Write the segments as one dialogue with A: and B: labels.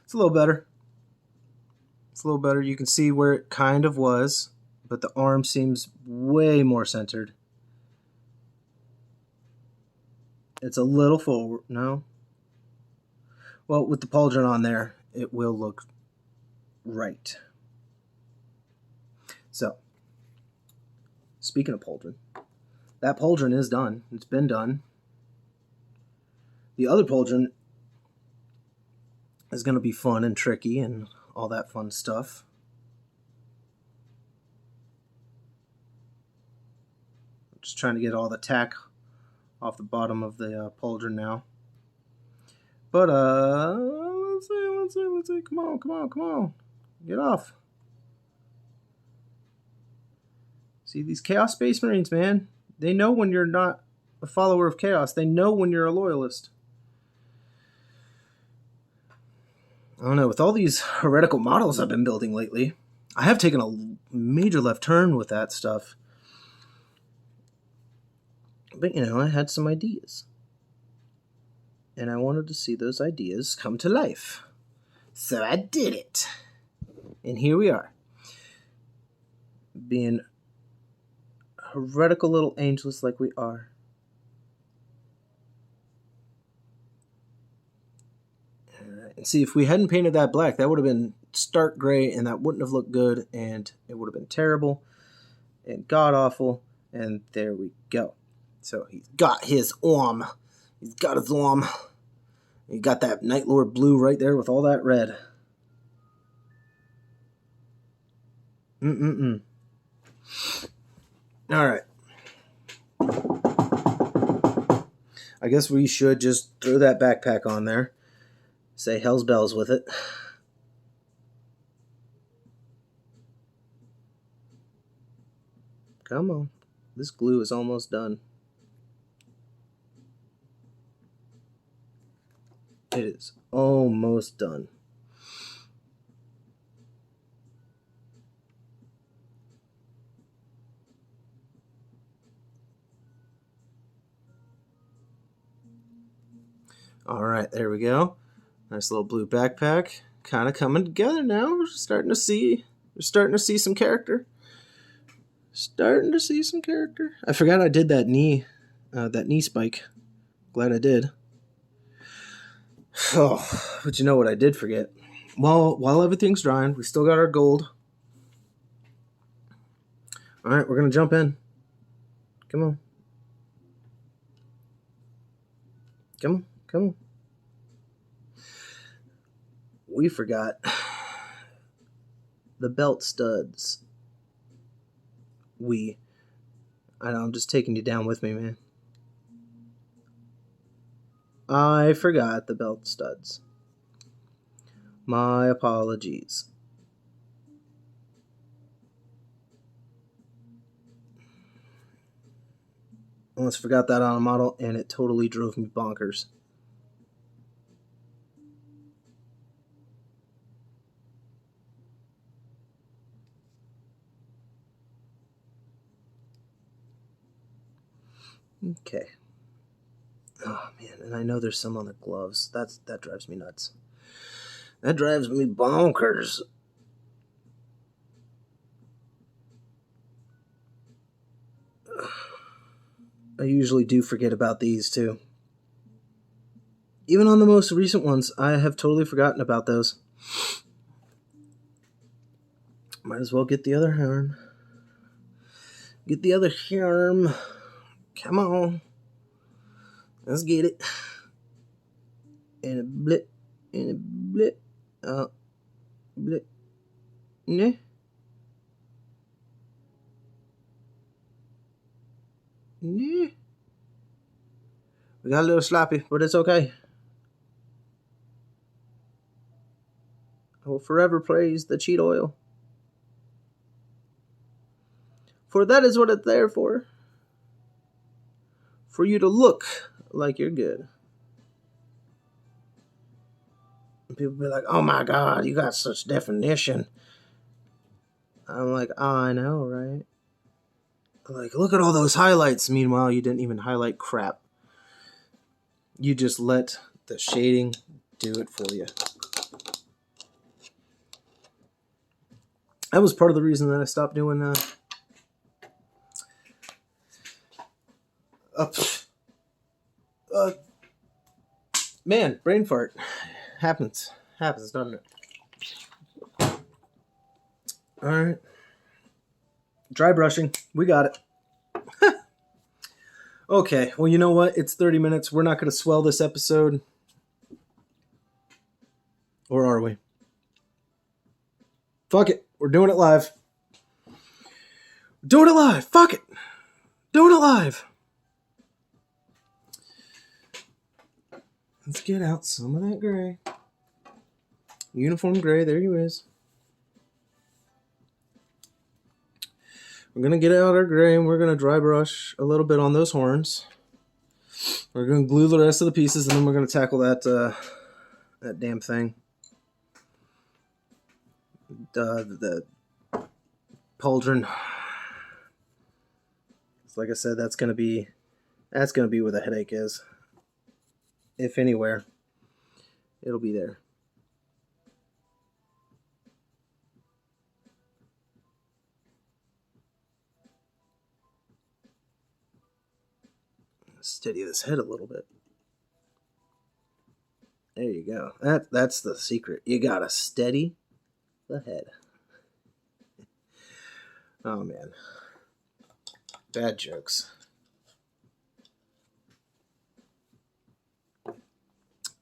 A: It's a little better. It's a little better. You can see where it kind of was, but the arm seems way more centered. It's a little forward. No. Well, with the pauldron on there, it will look right. So, speaking of pauldron, that pauldron is done. It's been done. The other pauldron is going to be fun and tricky and all that fun stuff. I'm just trying to get all the tack off the bottom of the pauldron now. But, let's see. Come on. Get off. See, these Chaos Space Marines, man, they know when you're not a follower of Chaos. They know when you're a loyalist. I don't know, with all these heretical models I've been building lately, I have taken a major left turn with that stuff. But, I had some ideas. And I wanted to see those ideas come to life. So I did it. And here we are. Being heretical little angels like we are. And see, if we hadn't painted that black, that would have been stark gray, and that wouldn't have looked good, and it would have been terrible and god-awful. And there we go. So he's got his arm. He's got his arm. You got that Night Lord blue right there with all that red. All right. I guess we should just throw that backpack on there. Say hell's bells with it. Come on. This glue is almost done. It is almost done. All right, there we go. Nice little blue backpack. Kind of coming together now. We're starting to see some character. I forgot I did that knee spike. Glad I did. Oh, but you know what I did forget? Well, while everything's drying, we still got our gold. All right, we're going to jump in. Come on. We forgot the belt studs. I know, I'm just taking you down with me, man. I forgot the belt studs. My apologies. Almost forgot that on a model, and it totally drove me bonkers. Okay. Oh, man, and I know there's some on the gloves. That drives me nuts. That drives me bonkers. I usually do forget about these, too. Even on the most recent ones, I have totally forgotten about those. Might as well get the other arm. Come on. Let's get it. And a blip. Blip. Nah. Yeah. We got a little sloppy, but it's okay. I will forever praise the cheat oil. For that is what it's there for. For you to look like you're good. And people be like, oh my God, you got such definition. I'm like, oh, I know, right? Like, look at all those highlights. Meanwhile, you didn't even highlight crap. You just let the shading do it for you. That was part of the reason that I stopped doing man, brain fart. Happens, doesn't it? Alright. Dry brushing. We got it. Okay, well, you know what? It's 30 minutes. We're not going to swell this episode. Or are we? Fuck it. We're doing it live. Doing it live. Fuck it. Doing it live. Let's get out some of that gray. Uniform gray. There he is. We're going to get out our gray and we're going to dry brush a little bit on those horns. We're going to glue the rest of the pieces and then we're going to tackle that that damn thing. The pauldron. Like I said, that's gonna be where the headache is. If anywhere, it'll be there. Steady this head a little bit. There you go. That's the secret. You gotta steady the head. Oh man. Bad jokes.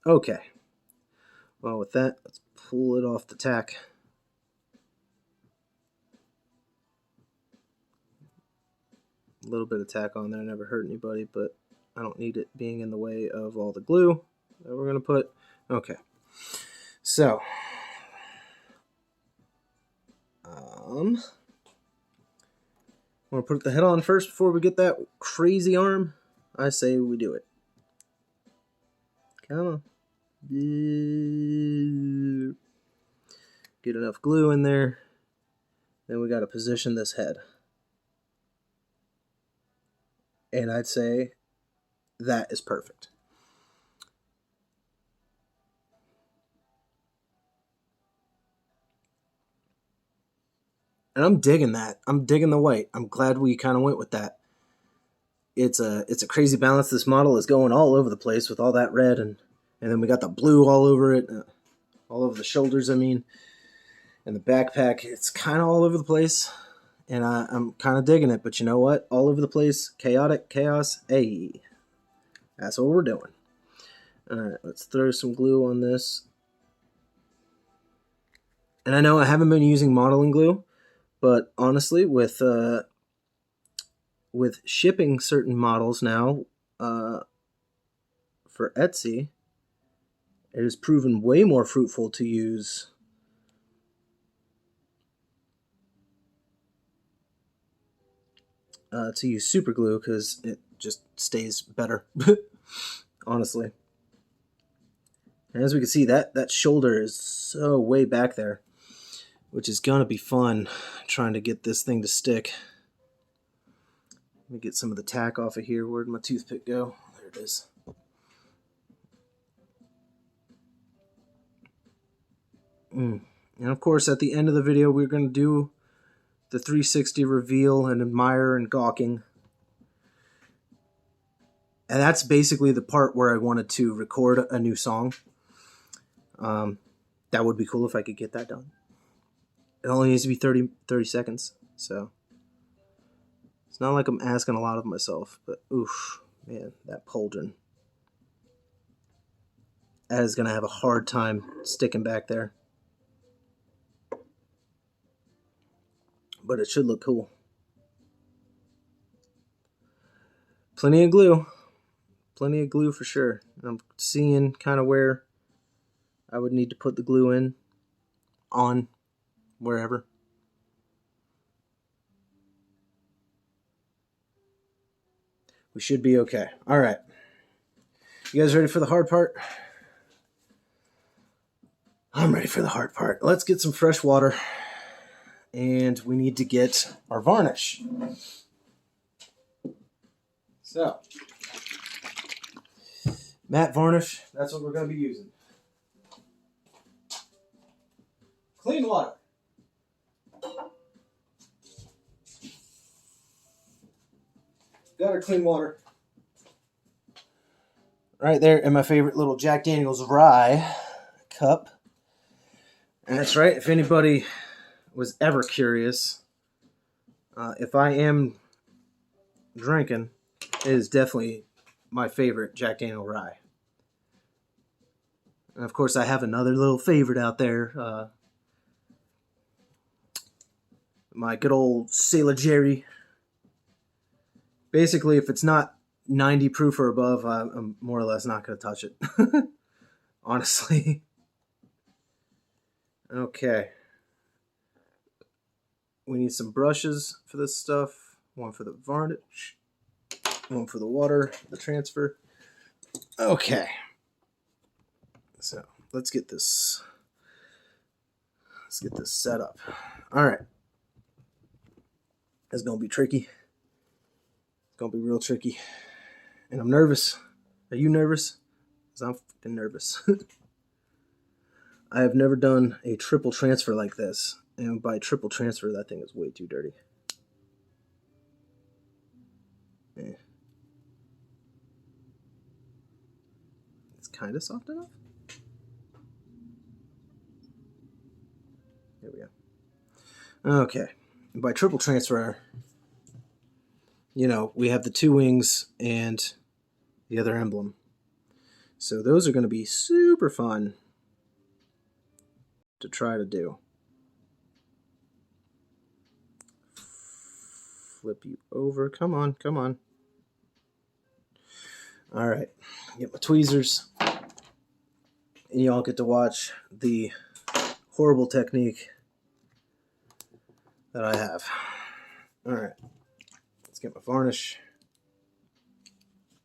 A: Okay. Well, with that, let's pull it off the tack. A little bit of tack on there never hurt anybody, but I don't need it being in the way of all the glue that we're going to put. Okay. So, want to put the head on first before we get that crazy arm? I say we do it. Come on. Get enough glue in there. Then we got to position this head. And I'd say that is perfect. And I'm digging that. I'm digging the white. I'm glad we kind of went with that. It's a crazy balance. This model is going all over the place with all that red, and then we got the blue all over it, all over the shoulders, I mean, and the backpack. It's kind of all over the place, and I'm kind of digging it. But you know what? All over the place, chaotic chaos. Hey, that's what we're doing. All right, let's throw some glue on this. And I know I haven't been using modeling glue. But honestly, with shipping certain models now for Etsy, it has proven way more fruitful to use super glue because it just stays better. Honestly, and as we can see, that shoulder is so way back there, which is gonna be fun trying to get this thing to stick. Let me get some of the tack off of here. Where'd my toothpick go? There it is. And of course, at the end of the video, we're going to do the 360 reveal and admire and gawking. And that's basically the part where I wanted to record a new song. That would be cool if I could get that done. It only needs to be 30 seconds, so it's not like I'm asking a lot of myself, but oof, man, that pauldron. That is going to have a hard time sticking back there. But it should look cool. Plenty of glue. Plenty of glue for sure. I'm seeing kind of where I would need to put the glue in, on, wherever. We should be okay. All right. You guys ready for the hard part? I'm ready for the hard part. Let's get some fresh water. And we need to get our varnish. So, matte varnish, that's what we're going to be using. Clean water. got our clean water. Right there in my favorite little Jack Daniel's rye cup. And that's right, if anybody was ever curious, if I am drinking, it is definitely my favorite Jack Daniel rye. And of course, I have another little favorite out there. My good old Sailor Jerry. Basically, if it's not 90 proof or above, I'm more or less not going to touch it. Honestly. Okay. We need some brushes for this stuff. One for the varnish. One for the water, the transfer. Okay. So let's get this set up. All right. It's going to be tricky. It's going to be real tricky. And I'm nervous. Are you nervous? Because I'm fucking nervous. I have never done a triple transfer like this. And by triple transfer, that thing is way too dirty. It's kind of soft enough. There we go. Okay. And by triple transfer, you know, we have the two wings and the other emblem. So those are going to be super fun to try to do. Flip you over. Come on, come on. All right. Get my tweezers. And y'all get to watch the horrible technique that I have. All right. Let's get my varnish.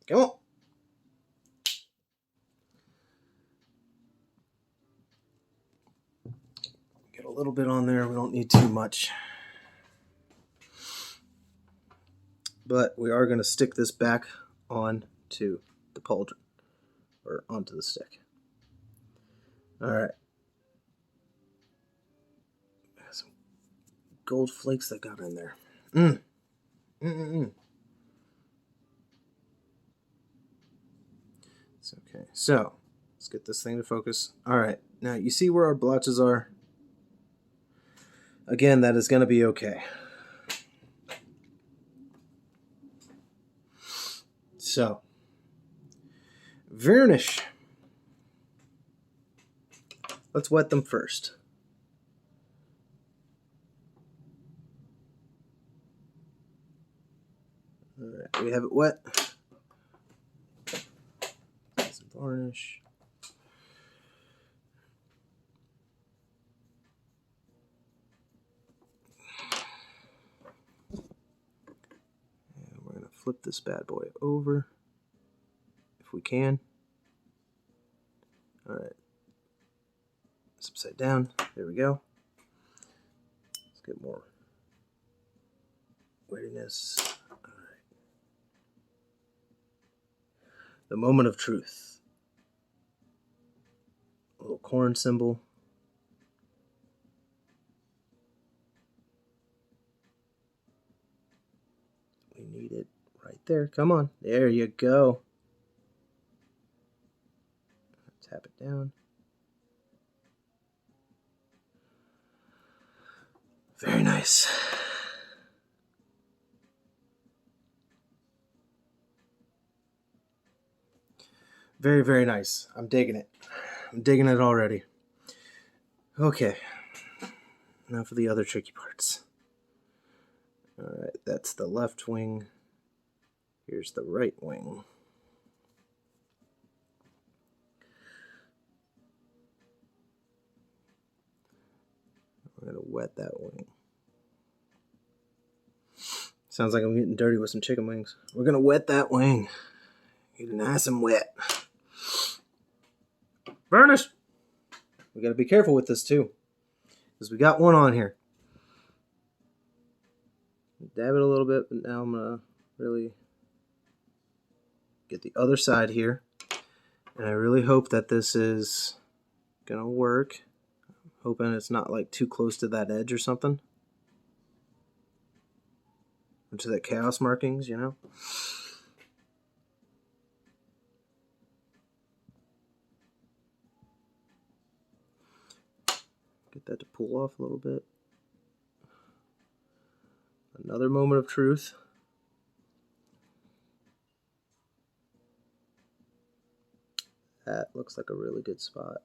A: Come on. Get a little bit on there. We don't need too much. But we are going to stick this back onto the pauldron, or onto the stick. All right. Some gold flakes that got in there. It's okay. So let's get this thing to focus. All right. Now you see where our blotches are. Again, that is going to be okay. So, varnish. Let's wet them first. All right, we have it wet. Some varnish. And we're going to flip this bad boy over if we can. All right. It's upside down. There we go. Let's get more wettiness. All right. The moment of truth. A little khorne symbol. We need it right there. Come on. There you go. Tap it down. Very nice. Very, very nice. I'm digging it. I'm digging it already. Okay. Now for the other tricky parts. Alright, that's the left wing. Here's the right wing. We're going to wet that wing. Sounds like I'm getting dirty with some chicken wings. We're going to wet that wing. Get it nice and wet. Varnish! We got to be careful with this too, because we got one on here. Dab it a little bit, but now I'm going to really get the other side here. And I really hope that this is going to work. Hoping it's not like too close to that edge or something. into that chaos markings, you know. Get that to pull off a little bit. Another moment of truth. That looks like a really good spot.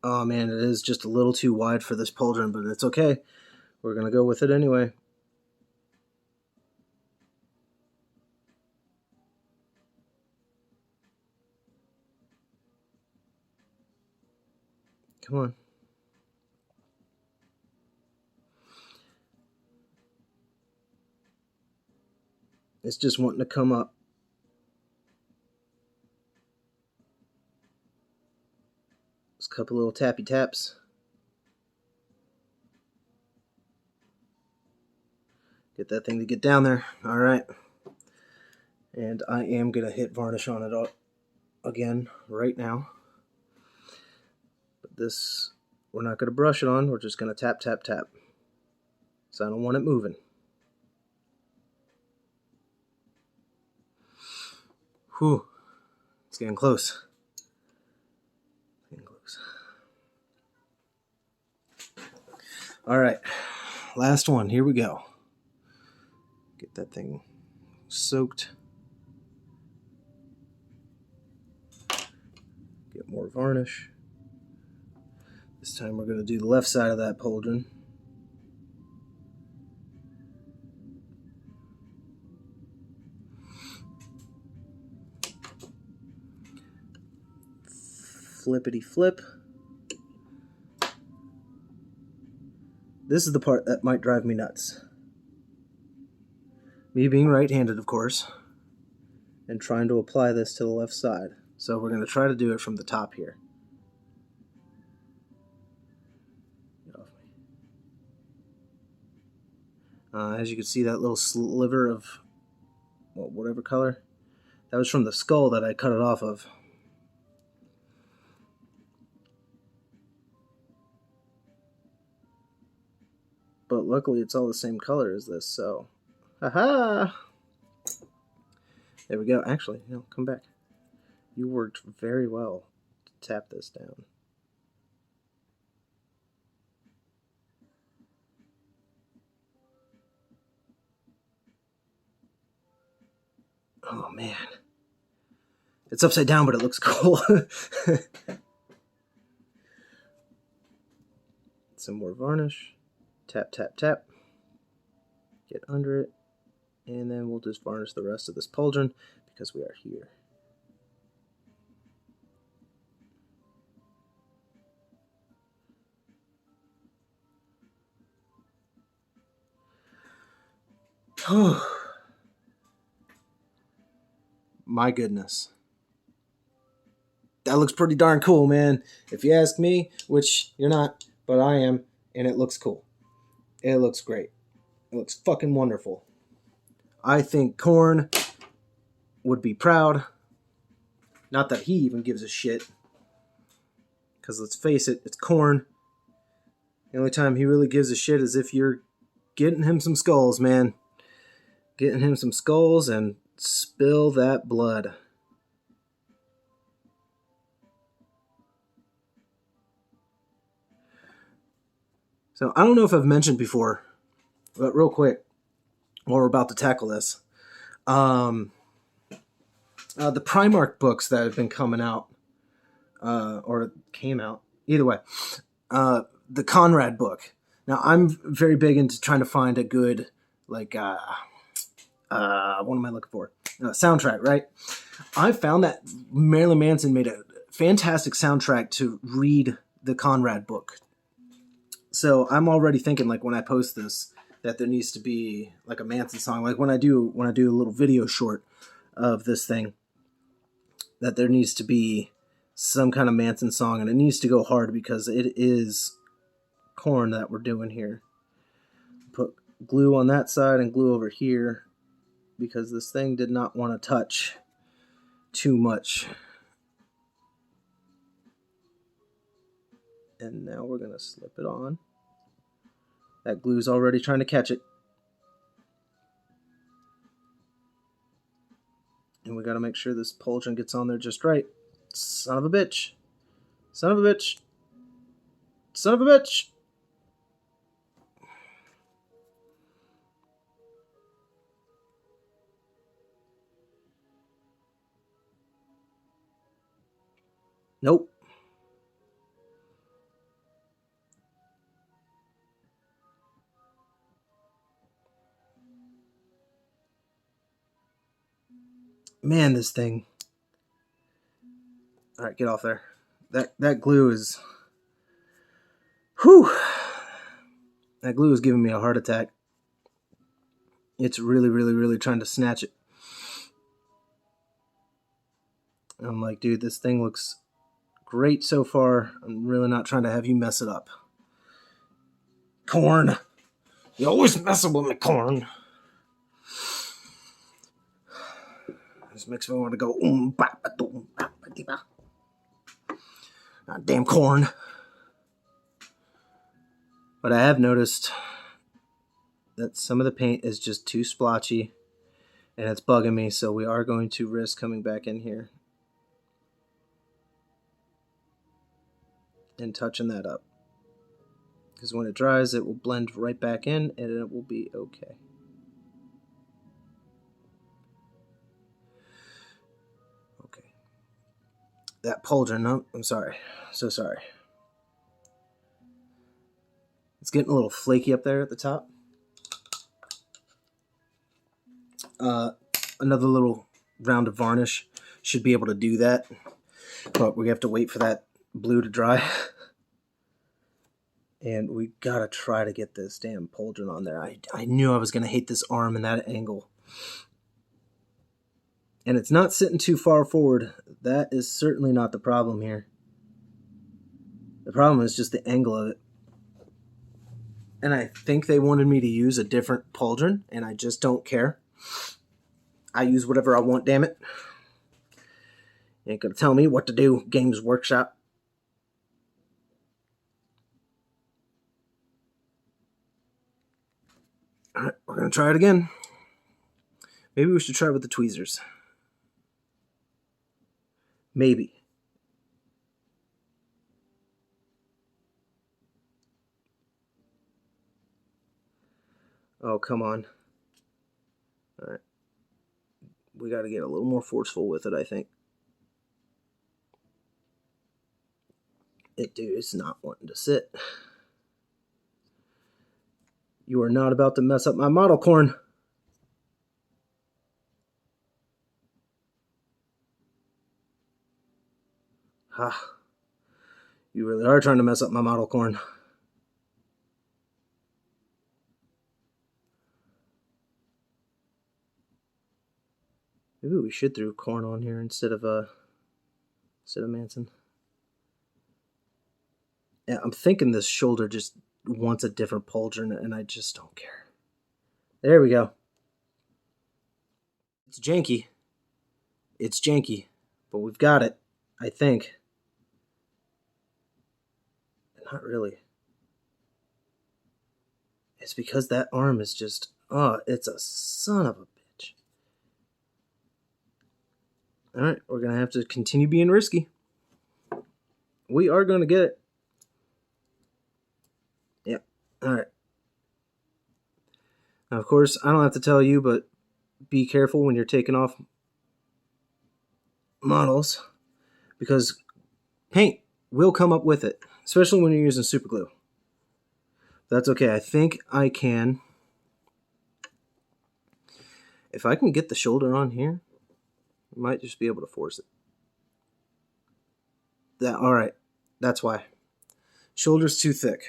A: Oh man, it is just a little too wide for this pauldron, but it's okay. We're going to go with it anyway. Come on. It's just wanting to come up. Just a couple little tappy taps. Get that thing to get down there. All right. And I am going to hit varnish on it again right now. But this, we're not going to brush it on. We're just going to tap, tap, tap. So I don't want it moving. Whew. It's getting close. Getting close. All right. Last one. Here we go. Get that thing soaked. Get more varnish. This time we're going to do the left side of that pauldron. Flippity flip. This is the part that might drive me nuts. Me being right-handed, of course, and trying to apply this to the left side. So we're going to try to do it from the top here. Get off me. As you can see, that little sliver of whatever color, that was from the skull that I cut it off of. But luckily it's all the same color as this, so haha! There we go. Actually, come back. You worked very well to tap this down. Oh man. It's upside down, but it looks cool. Some more varnish. Tap, tap, tap. Get under it. And then we'll just varnish the rest of this pauldron because we are here. My goodness. That looks pretty darn cool, man. If you ask me, which you're not, but I am, and it looks cool. It looks great. It looks fucking wonderful. I think Khorne would be proud. Not that he even gives a shit. Because let's face it, it's Khorne. The only time he really gives a shit is if you're getting him some skulls, man. Getting him some skulls and spill that blood. So I don't know if I've mentioned before, but real quick, while we're about to tackle this, the Primarch books that have been coming out, or came out, either way, the Conrad book. Now I'm very big into trying to find a good, like, what am I looking for? Soundtrack, right? I found that Marilyn Manson made a fantastic soundtrack to read the Conrad book. So I'm already thinking, like, when I post this, that there needs to be like a Manson song. Like when I do a little video short of this thing, that there needs to be some kind of Manson song, and it needs to go hard because it is Khorne that we're doing here. Put glue on that side and glue over here because this thing did not want to touch too much. And now we're going to slip it on. That glue's already trying to catch it. And we got to make sure this pauldron gets on there just right. Son of a bitch. Son of a bitch. Son of a bitch. Nope. Man, this thing. All right, get off there. That glue is... Whew. That glue is giving me a heart attack. It's really, really, really trying to snatch it. I'm like, dude, this thing looks great so far. I'm really not trying to have you mess it up. Khorne. You always messing with me, Khorne. This makes me want to go damn Khorne. But I have noticed that some of the paint is just too splotchy and it's bugging me, so we are going to risk coming back in here and touching that up. Because when it dries, it will blend right back in and it will be okay. Okay. That pauldron, no, I'm sorry. So sorry. It's getting a little flaky up there at the top. Another little round of varnish should be able to do that. But we have to wait for that blue to dry. And we gotta try to get this damn pauldron on there. I knew I was gonna hate this arm and that angle. And it's not sitting too far forward. That is certainly not the problem here. The problem is just the angle of it. And I think they wanted me to use a different pauldron, and I just don't care. I use whatever I want, damn it. You ain't gonna tell me what to do, Games Workshop. Alright, we're gonna try it again. Maybe we should try with the tweezers. Maybe. Oh, come on. Alright. We gotta get a little more forceful with it, I think. Dude, it's not wanting to sit. You are not about to mess up my model, Khorne. Ha. You really are trying to mess up my model, Khorne. Maybe we should throw Khorne on here instead of Manson. Yeah, I'm thinking this shoulder just wants a different pauldron, and I just don't care. There we go. It's janky. It's janky, but we've got it, I think. Not really. It's because that arm is just, oh, it's a son of a bitch. Alright, we're going to have to continue being risky. We are going to get it. Yep, alright. Now, of course, I don't have to tell you, but be careful when you're taking off models, because paint will come up with it, especially when you're using super glue. That's okay. I think I can. If I can get the shoulder on here, I might just be able to force it. All right. That's why. Shoulder's too thick.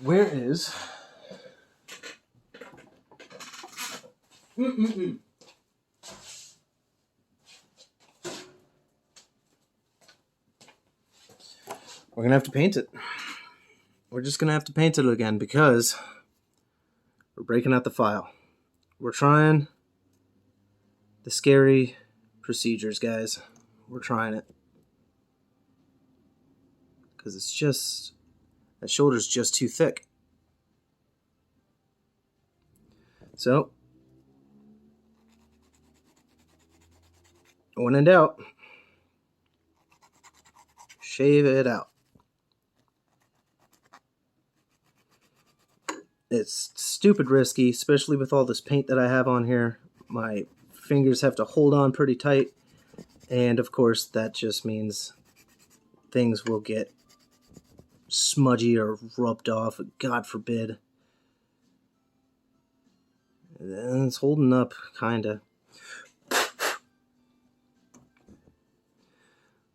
A: Where is... We're going to have to paint it. We're just going to have to paint it again because we're breaking out the file. We're trying the scary procedures, guys. We're trying it. Because it's just... that shoulder's just too thick. So, When in doubt, shave it out. It's stupid risky, especially with all this paint that I have on here. My fingers have to hold on pretty tight, and of course that just means things will get smudgy or rubbed off, God forbid. And it's holding up, kinda.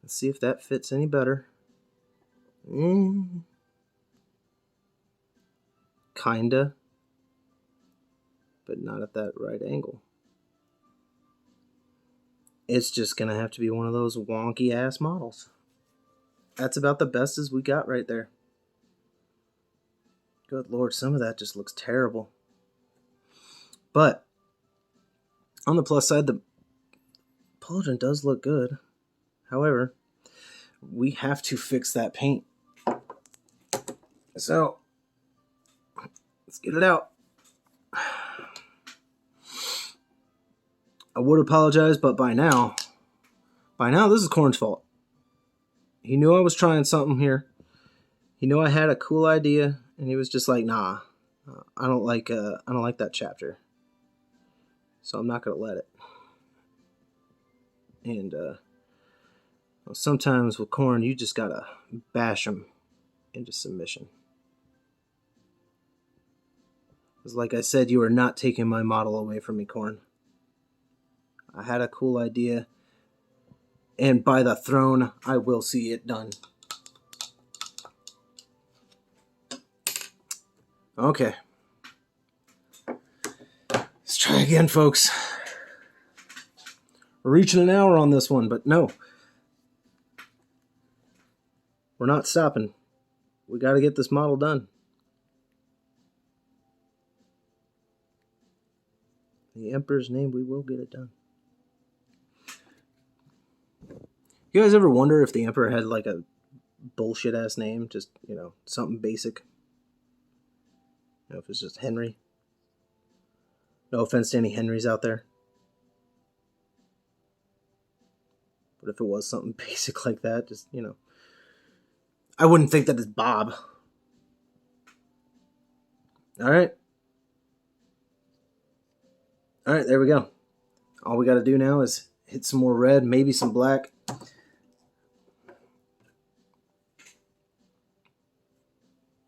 A: Let's see if that fits any better. Kinda, but not at that right angle. It's just gonna have to be one of those wonky ass models. That's about the best as we got right there. Good Lord, some of that just looks terrible. But on the plus side, the Pungolian does look good. However, we have to fix that paint. So let's get it out. I would apologize, but by now this is Khorne's fault. He knew I was trying something here. He knew I had a cool idea, and he was just like, "Nah, I don't like that chapter, so I'm not gonna let it." And sometimes with Khorne, you just gotta bash him into submission. Because, like I said, you are not taking my model away from me, Khorne. I had a cool idea, and by the throne, I will see it done. Okay. Let's try again, folks. We're reaching an hour on this one, but no. We're not stopping. We got to get this model done. In the Emperor's name, we will get it done. You guys ever wonder if the Emperor had like a bullshit ass name? Just, something basic? If it's just Henry. No offense to any Henrys out there. But if it was something basic like that, just, I wouldn't think that it's Bob. Alright. Alright, there we go. All we got to do now is hit some more red, maybe some black.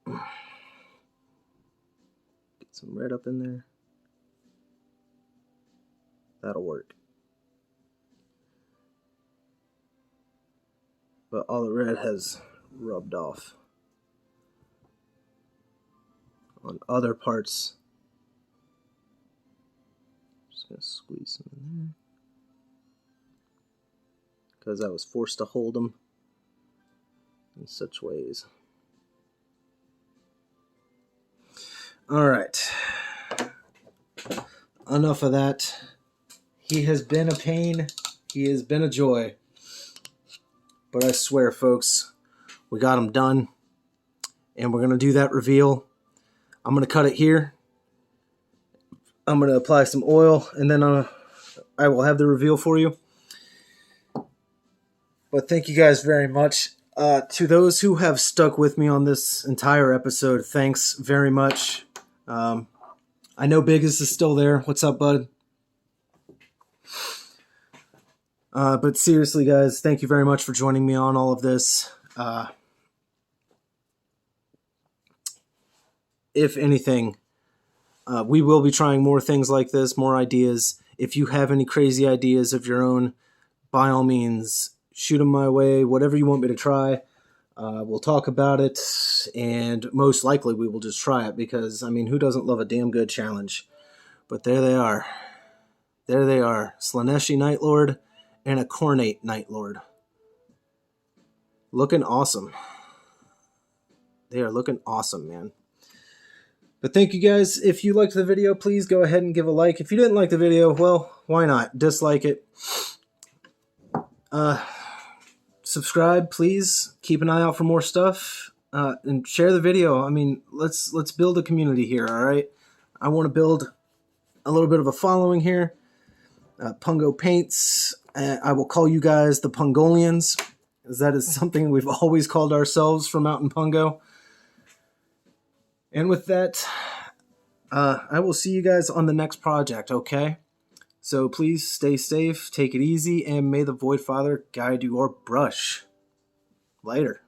A: Get some red up in there. That'll work. But all the red has rubbed off on other parts. Just gonna squeeze some in there because I was forced to hold them in such ways. All right, enough of that. He has been a pain. He has been a joy. But I swear, folks, we got him done. And we're going to do that reveal. I'm going to cut it here. I'm going to apply some oil. And then I will have the reveal for you. But thank you guys very much. To those who have stuck with me on this entire episode, thanks very much. I know Biggest is still there. What's up, bud? But seriously, guys, thank you very much for joining me on all of this. If anything, we will be trying more things like this, more ideas. If you have any crazy ideas of your own, by all means, shoot them my way, whatever you want me to try. We'll talk about it, and most likely we will just try it because, who doesn't love a damn good challenge? But there they are. There they are. Slaaneshi Night Lord and a Khornate Night Lord. Looking awesome. They are looking awesome, man. But thank you guys. If you liked the video, please go ahead and give a like. If you didn't like the video, well, why not? Dislike it. Subscribe, please. Keep an eye out for more stuff. And share the video. Let's build a community here, all right? I want to build a little bit of a following here. Pungo Paints. I will call you guys the Pungolians, as that is something we've always called ourselves from out in Pungo. And with that, I will see you guys on the next project, okay? So please stay safe, take it easy, and may the Void Father guide your brush. Later.